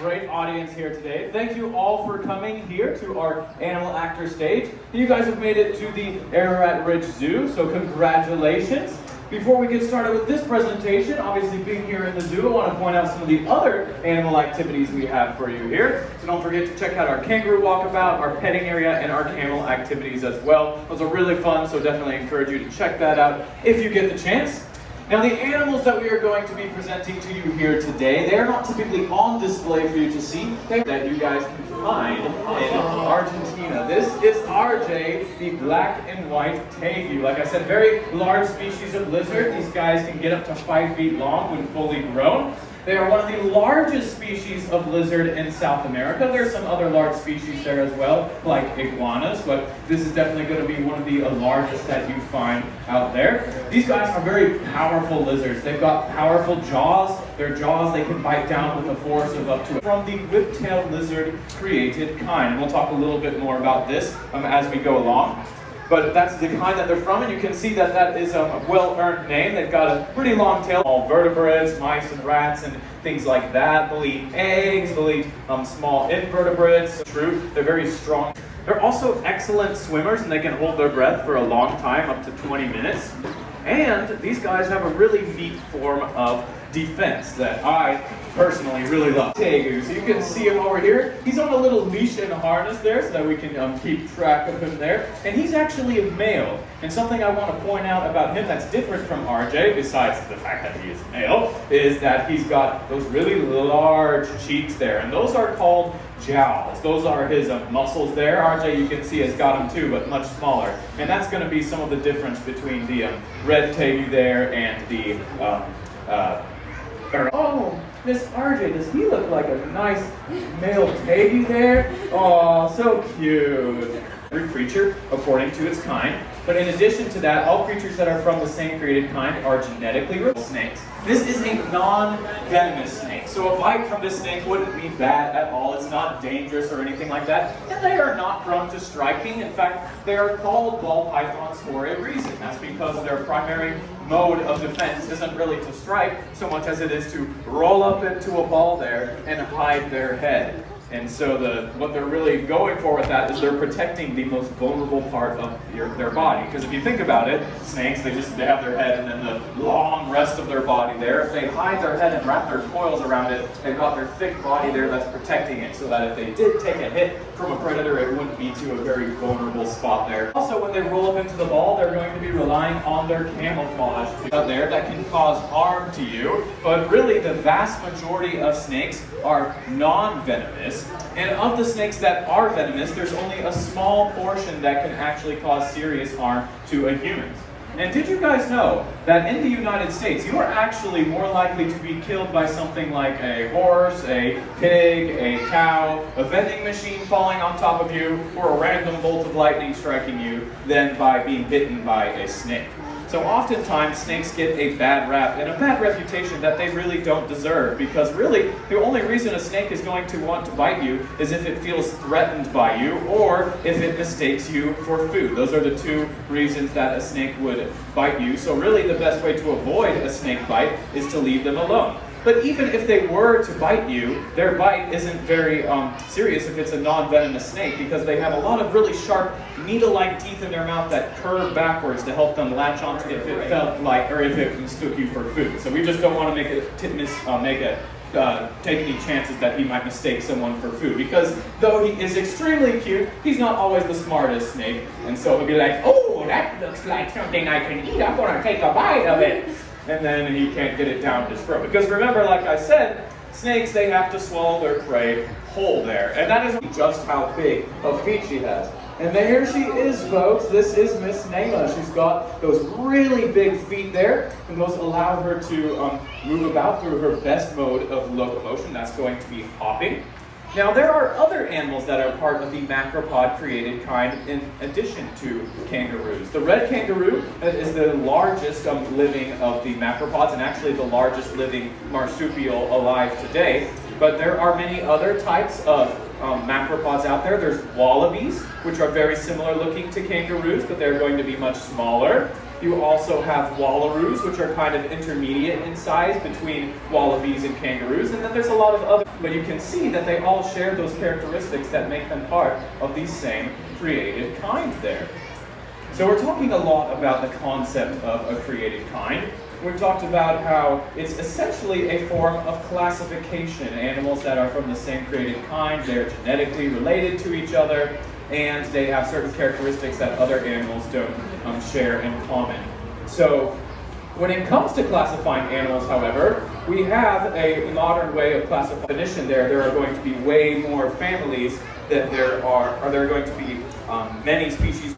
great audience here today. Thank you all for coming here to our Animal Actor stage. You guys have made it to the Ararat Ridge Zoo, so congratulations. Before we get started with this presentation, obviously being here in the zoo, I want to point out some of the other animal activities we have for you here. So don't forget to check out our kangaroo walkabout, our petting area, and our camel activities as well. Those are really fun, so definitely encourage you to check that out if you get the chance. Now the animals that we are going to be presenting to you here today, they are not typically on display for you to see, that you guys can find in Argentina. This is RJ, the black and white tegu. Like I said, very large species of lizard. These guys can get up to 5 feet long when fully grown. They are one of the largest species of lizard in South America. There are some other large species there as well, like iguanas, but this is definitely going to be one of the largest that you find out there. These guys are very powerful lizards. They've got powerful jaws. Their jaws, they can bite down with a force of up to from the whip-tailed lizard created kind. And we'll talk a little bit more about this as we go along. But that's the kind that they're from, and you can see that that is a well-earned name. They've got a pretty long tail. All vertebrates, mice and rats and things like that. They'll eat eggs, they'll eat small invertebrates. True, they're very strong. They're also excellent swimmers, and they can hold their breath for a long time, up to 20 minutes. And these guys have a really neat form of defense that I personally really love. Tegu, so you can see him over here. He's on a little leash and harness there so that we can keep track of him there. And he's actually a male. And something I want to point out about him that's different from RJ, besides the fact that he is male, is that he's got those really large cheeks there. And those are called jowls. Those are his muscles there. RJ, you can see, has got them too, but much smaller. And that's going to be some of the difference between the red tegu there and the oh, Miss RJ, does he look like a nice male tegu there? Oh, so cute. Every creature according to its kind. But in addition to that, all creatures that are from the same created kind are genetically related. Snakes. This is a non-venomous snake. So a bite from this snake wouldn't be bad at all. It's not dangerous or anything like that. And they are not prone to striking. In fact, they are called ball pythons for a reason. That's because their primary mode of defense isn't really to strike so much as it is to roll up into a ball there and hide their head. And so what they're really going for with that is they're protecting the most vulnerable part of their body. Because if you think about it, snakes, they have their head and then the long rest of their body there. If they hide their head and wrap their coils around it, they've got their thick body there that's protecting it so that if they did take a hit from a predator, it wouldn't be to a very vulnerable spot there. Also, when they roll up into the ball, they're going to be relying on their camouflage out there that can cause harm to you. But really, the vast majority of snakes are non-venomous. And of the snakes that are venomous, there's only a small portion that can actually cause serious harm to a human. And did you guys know that in the United States, you are actually more likely to be killed by something like a horse, a pig, a cow, a vending machine falling on top of you, or a random bolt of lightning striking you than by being bitten by a snake? So oftentimes snakes get a bad rap and a bad reputation that they really don't deserve, because really the only reason a snake is going to want to bite you is if it feels threatened by you or if it mistakes you for food. Those are the two reasons that a snake would bite you. So really the best way to avoid a snake bite is to leave them alone. But even if they were to bite you, their bite isn't very serious if it's a non-venomous snake, because they have a lot of really sharp needle-like teeth in their mouth that curve backwards to help them latch onto if it felt like, or if it mistook you for food. So we just don't want to take any chances that he might mistake someone for food, because though he is extremely cute, he's not always the smartest snake, and so he'll be like, oh, that looks like something I can eat, I'm going to take a bite of it. And then he can't get it down his throat. Because remember, like I said, snakes, they have to swallow their prey whole there. And that is just how big of feet she has. And there she is, folks. This is Miss Nayla. She's got those really big feet there, and those allow her to move about through her best mode of locomotion. That's going to be hopping. Now, there are other animals that are part of the macropod created kind in addition to kangaroos. The red kangaroo is the largest living of the macropods, and actually the largest living marsupial alive today. But there are many other types of macropods out there. There's wallabies, which are very similar looking to kangaroos, but they're going to be much smaller. You also have wallaroos, which are kind of intermediate in size between wallabies and kangaroos, and then there's a lot of other, but you can see that they all share those characteristics that make them part of the same created kind there. So we're talking a lot about the concept of a created kind. We've talked about how it's essentially a form of classification. Animals that are from the same created kind, they're genetically related to each other, and they have certain characteristics that other animals don't share in common. So when it comes to classifying animals, however, we have a modern way of classification there. There are going to be way more families than there are going to be many species